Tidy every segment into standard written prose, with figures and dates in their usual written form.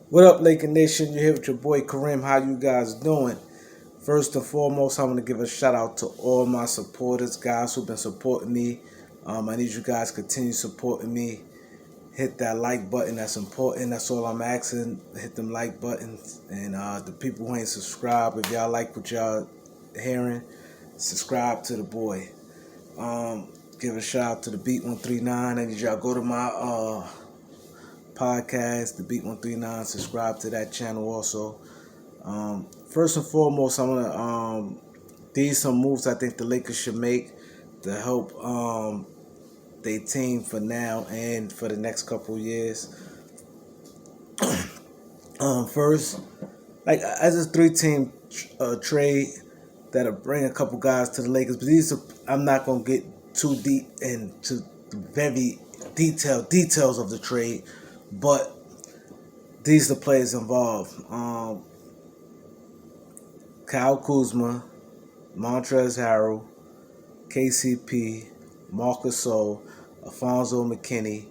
What up, Laker Nation? You're here with your boy Kareem. How you guys doing? First and foremost, I want to give a shout out to all my supporters, guys who've been supporting me. I need you guys to continue supporting me. Hit that like button. That's important. That's all I'm asking. Hit them like buttons. And the people who ain't subscribed, if y'all like what y'all hearing, subscribe to the boy. Give a shout out to the Beat 139. I need y'all go to my podcast, the Beat 139. Subscribe to that channel also. First and foremost, I'm gonna these some moves I think the Lakers should make to help their team for now and for the next couple of years. First, like as a three-team trade that'll bring a couple guys to the Lakers, but these are, I'm not gonna get too deep into the very detailed details of the trade, but these are the players involved. Kyle Kuzma, Montrezl Harrell, KCP, Marcus Gasol, Alfonso McKinney,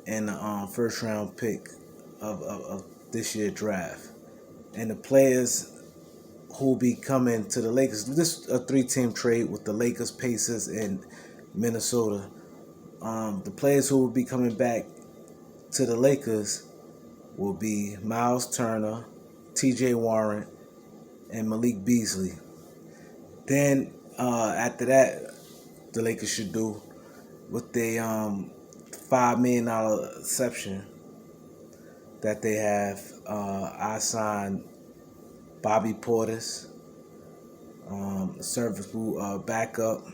and the first round pick of this year's draft. And the players who will be coming to the Lakers, this is a three-team trade with the Lakers, Pacers, and Minnesota. The players who will be coming back to the Lakers will be Miles Turner, TJ Warren, and Malik Beasley. Then after that, the Lakers should do with the $5 million exception that they have. I signed Bobby Portis, serviceable backup.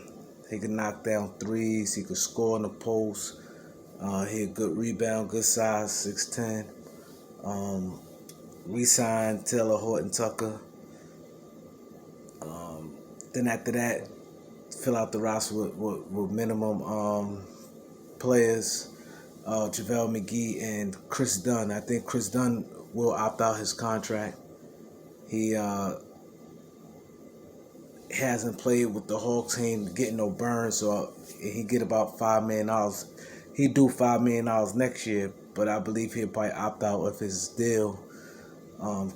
He can knock down threes. He could score in the post. He a good rebound, good size, 6'10". Re-signed Taylor Horton Tucker. Then after that, fill out the roster with minimum players, JaVale McGee and Chris Dunn. I think Chris Dunn will opt out his contract. He hasn't played with the Hawks team, getting no burn, so he get about $5 million. He do $5 million next year, but I believe he'll probably opt out of his deal,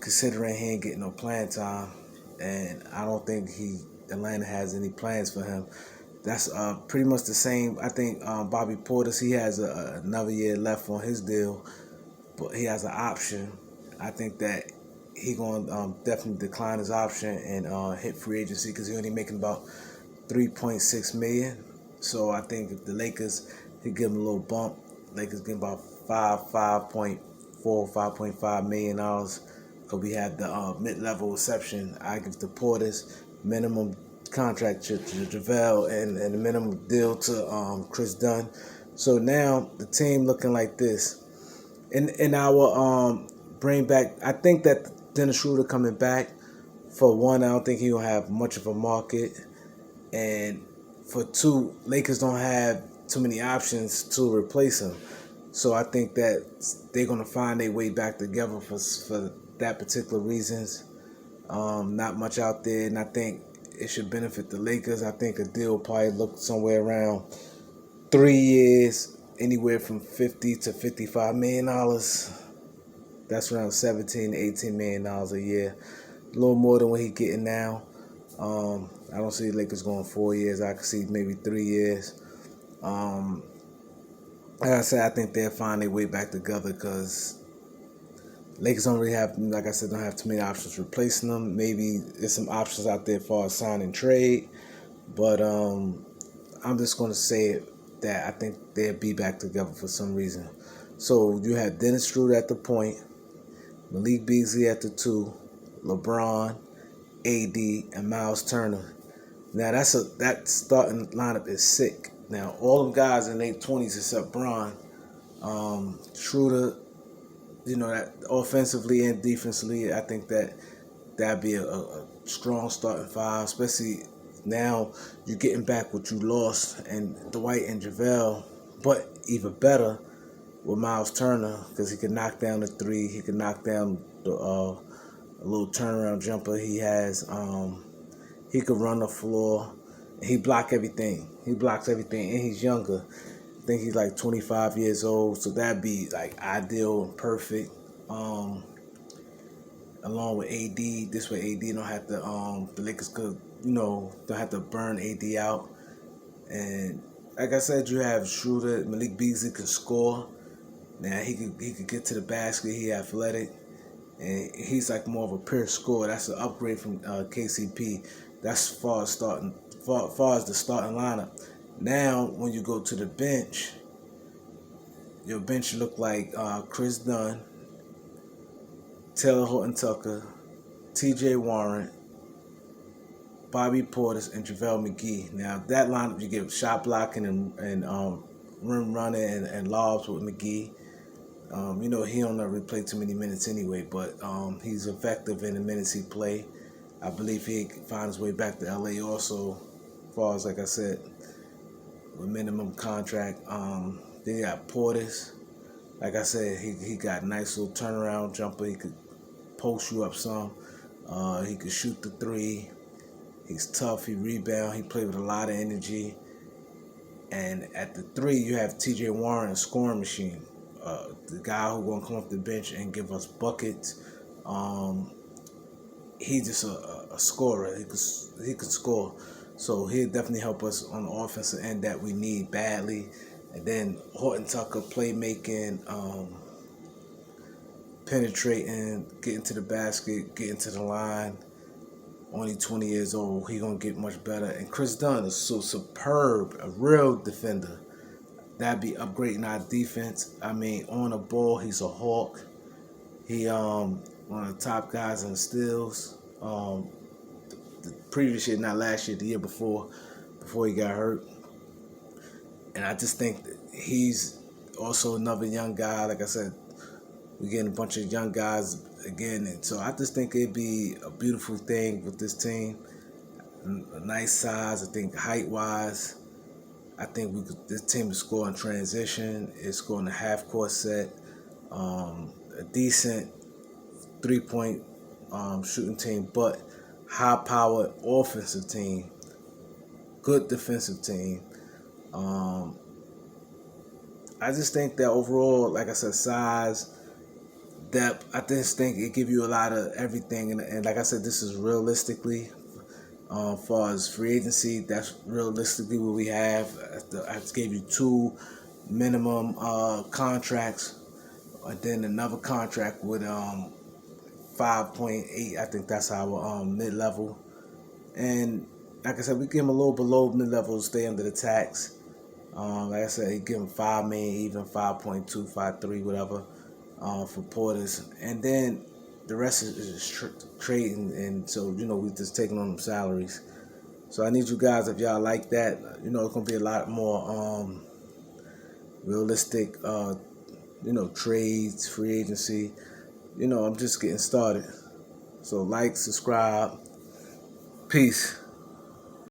considering he ain't getting no playing time, and I don't think Atlanta has any plans for him. That's pretty much the same. I think Bobby Portis, he has another year left on his deal, but he has an option. I think that he going to definitely decline his option and hit free agency because he only making about $3.6 million. So I think if the Lakers could give him a little bump, Lakers get about $5.5 million because we have the mid-level exception. I give the Portis minimum contract to JaVale and the minimum deal to Chris Dunn. So now the team looking like this. In our bring back, I think that Dennis Schroeder coming back. For one, I don't think he will have much of a market, and for two, Lakers don't have too many options to replace him. So I think that they're gonna find their way back together for that particular reasons. Not much out there, and I think it should benefit the Lakers. I think a deal will probably look somewhere around 3 years, anywhere from $50 to $55 million. That's around $17 to $18 million a year. A little more than what he's getting now. I don't see the Lakers going 4 years. I could see maybe 3 years. Like I said, I think they'll find their way back together because Lakers don't really have, like I said, don't have too many options replacing them. Maybe there's some options out there for a sign and trade, but I'm just going to say that I think they'll be back together for some reason. So you have Dennis Schroeder at the point, Malik Beasley at the 2, LeBron, AD, and Miles Turner. Now that starting lineup is sick. Now all them guys in their 20s except Bron, Schroeder, that offensively and defensively, I think that'd be a strong starting five, especially now you're getting back what you lost and Dwight and JaVale, but even better with Miles Turner because he can knock down the three, he can knock down the a little turnaround jumper he has. He could run the floor. He block everything. He blocks everything, and he's younger. I think he's like 25 years old, so that'd be like ideal and perfect. along with AD. This way AD don't have to the Lakers could, don't have to burn AD out. And like I said, you have Schroeder. Malik Beasley can score. Now he could get to the basket. He athletic, and he's like more of a pure scorer. That's an upgrade from KCP. That's far as the starting lineup. Now when you go to the bench, your bench look like Chris Dunn, Taylor Horton Tucker, T.J. Warren, Bobby Portis, and JaVale McGee. Now that lineup, you get shot blocking and rim running and lobs with McGee. He don't really play too many minutes anyway, but he's effective in the minutes he play. I believe he can find his way back to LA also, as far as, like I said, with minimum contract. Then you got Portis. Like I said, he got a nice little turnaround jumper. He could post you up some. He could shoot the three. He's tough. He rebound. He played with a lot of energy. And at the three, you have T.J. Warren, a scoring machine. The guy who's going to come off the bench and give us buckets. He's just a scorer. He could score. So he'll definitely help us on the offensive end that we need badly. And then Horton Tucker, playmaking, penetrating, getting to the basket, getting to the line. Only 20 years old. He's going to get much better. And Chris Dunn is so superb, a real defender. That'd be upgrading our defense. I mean, on the ball, he's a hawk. He one of the top guys in steals. The previous year, not last year, the year before he got hurt. And I just think that he's also another young guy. Like I said, we're getting a bunch of young guys again. And so I just think it'd be a beautiful thing with this team. A nice size, I think, height-wise. I think this team is scoring transition. It's scoring a half-court set. A decent three-point shooting team, but high-powered offensive team. Good defensive team. I just think that overall, like I said, size, depth, I just think it gives you a lot of everything. And like I said, this is realistically, as far as free agency, that's realistically what we have. I just gave you 2 minimum contracts, and then another contract with 5.8. I think that's our mid-level. And like I said, we give him a little below mid-level to stay under the tax. Like I said, he give him $5 million, even 5.2, 5.3, whatever, for Portis. And then the rest is trading, and so we just taking on them salaries. So I need you guys, if y'all like that, it's gonna be a lot more realistic, trades, free agency. I'm just getting started. So like, subscribe, peace.